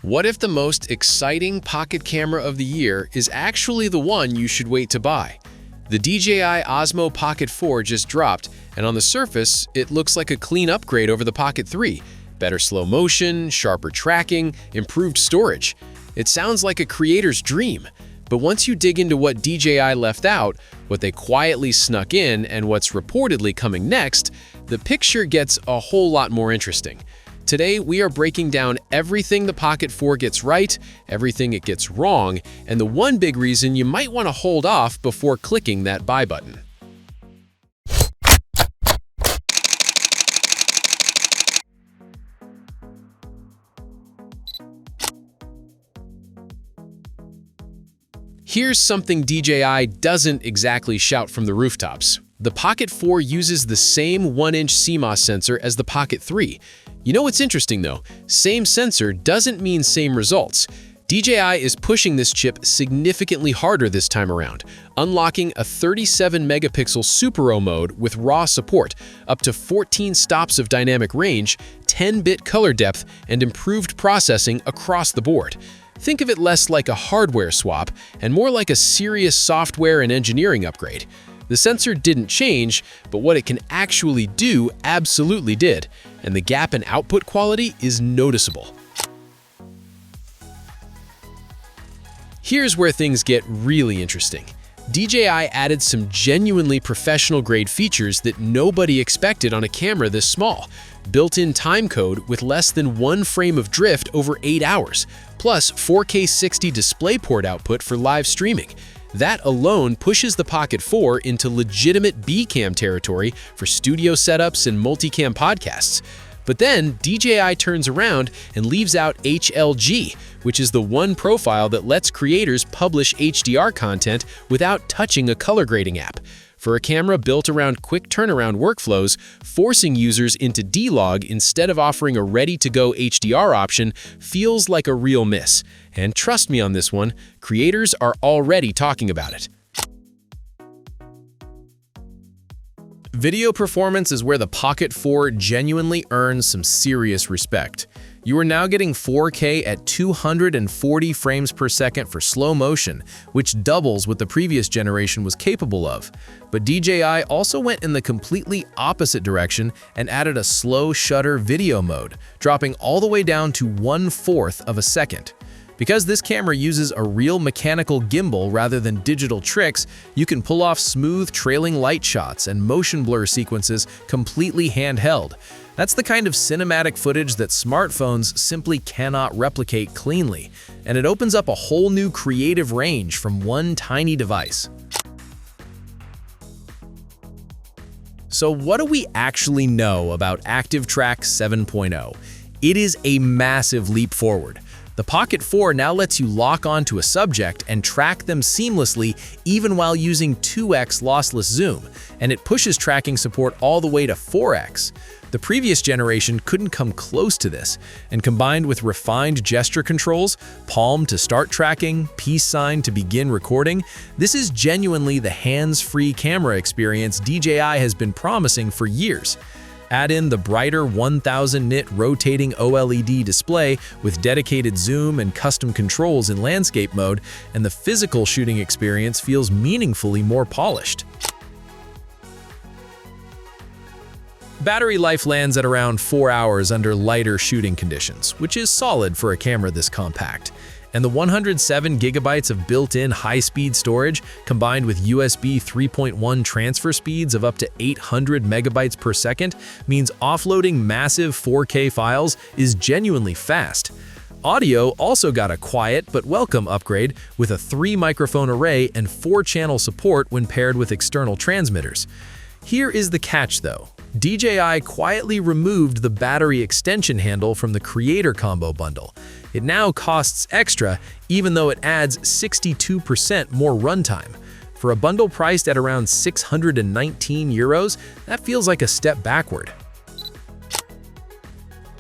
What if the most exciting pocket camera of the year is actually the one you should wait to buy? The DJI Osmo Pocket 4 just dropped, and on the surface, it looks like a clean upgrade over the Pocket 3. Better slow motion, sharper tracking, improved storage. It sounds like a creator's dream. But once you dig into what DJI left out, what they quietly snuck in, and what's reportedly coming next, the picture gets a whole lot more interesting. Today, we are breaking down everything the Pocket 4 gets right, everything it gets wrong, and the one big reason you might want to hold off before clicking that buy button. Here's something DJI doesn't exactly shout from the rooftops. The Pocket 4 uses the same 1-inch CMOS sensor as the Pocket 3. You know what's interesting though? Same sensor doesn't mean same results. DJI is pushing this chip significantly harder this time around, unlocking a 37-megapixel Super RAW mode with RAW support, up to 14 stops of dynamic range, 10-bit color depth, and improved processing across the board. Think of it less like a hardware swap and more like a serious software and engineering upgrade. The sensor didn't change, but what it can actually do absolutely did, and the gap in output quality is noticeable. Here's where things get really interesting. DJI added some genuinely professional-grade features that nobody expected on a camera this small. Built-in timecode with less than 1 frame of drift over 8 hours, plus 4K 60 DisplayPort output for live streaming. That alone pushes the Pocket 4 into legitimate B-cam territory for studio setups and multicam podcasts. But then DJI turns around and leaves out HLG, which is the one profile that lets creators publish HDR content without touching a color grading app. For a camera built around quick turnaround workflows, forcing users into D-Log instead of offering a ready-to-go HDR option feels like a real miss. And trust me on this one, creators are already talking about it. Video performance is where the Pocket 4 genuinely earns some serious respect. You are now getting 4K at 240 frames per second for slow motion, which doubles what the previous generation was capable of. But DJI also went in the completely opposite direction and added a slow shutter video mode, dropping all the way down to 1/4 of a second. Because this camera uses a real mechanical gimbal rather than digital tricks, you can pull off smooth trailing light shots and motion blur sequences completely handheld. That's the kind of cinematic footage that smartphones simply cannot replicate cleanly, and it opens up a whole new creative range from one tiny device. So what do we actually know about ActiveTrack 7.0? It is a massive leap forward. The Pocket 4 now lets you lock onto a subject and track them seamlessly even while using 2x lossless zoom, and it pushes tracking support all the way to 4x. The previous generation couldn't come close to this, and combined with refined gesture controls, palm to start tracking, peace sign to begin recording, this is genuinely the hands-free camera experience DJI has been promising for years. Add in the brighter 1000-nit rotating OLED display with dedicated zoom and custom controls in landscape mode, and the physical shooting experience feels meaningfully more polished. Battery life lands at around 4 hours under lighter shooting conditions, which is solid for a camera this compact. And the 107 gigabytes of built-in high-speed storage, combined with USB 3.1 transfer speeds of up to 800 megabytes per second, means offloading massive 4K files is genuinely fast. Audio also got a quiet but welcome upgrade with a 3-microphone array and 4-channel support when paired with external transmitters. Here is the catch though. DJI quietly removed the battery extension handle from the Creator Combo bundle. It now costs extra, even though it adds 62% more runtime. For a bundle priced at around 619 euros, that feels like a step backward.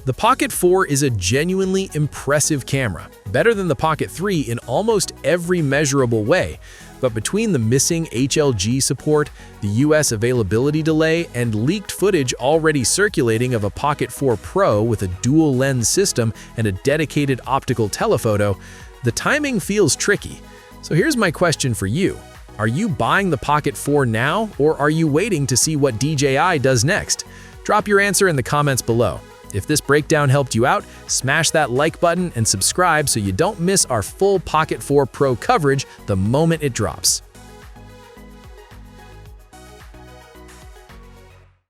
The Pocket 4 is a genuinely impressive camera, better than the Pocket 3 in almost every measurable way. But between the missing HLG support, the US availability delay, and leaked footage already circulating of a Pocket 4 Pro with a dual-lens system and a dedicated optical telephoto, the timing feels tricky. So here's my question for you. Are you buying the Pocket 4 now, or are you waiting to see what DJI does next? Drop your answer in the comments below. If this breakdown helped you out, smash that like button and subscribe so you don't miss our full Pocket 4 Pro coverage the moment it drops.